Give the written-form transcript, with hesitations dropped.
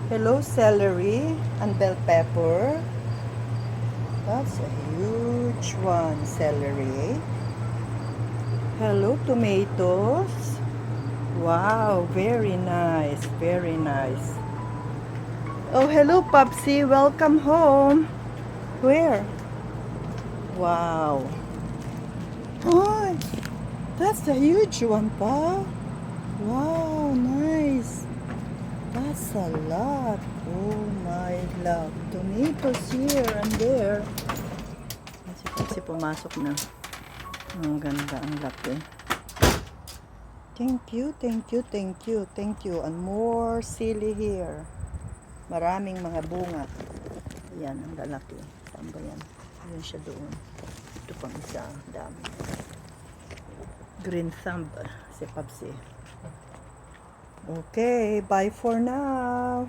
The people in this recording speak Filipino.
Hello, celery and bell pepper. That's a huge one, celery. Hello, tomatoes. Wow, very nice, very nice. Oh, hello, Popsy. Welcome home. Where? Wow. Oh, that's a huge one, pa. Wow, nice. That's a lot. Oh my love. Tomatoes here and there. Kasi pumasok na. Ang ganda, ang laki. Thank you, thank you, thank you, thank you. And more sili here. Maraming mga bunga. Ayan, ang lalaki. Saan ba yan? Ayan siya doon. Ito pang isa. Dami. Green thumb. Si Papsi. Okay, bye for now.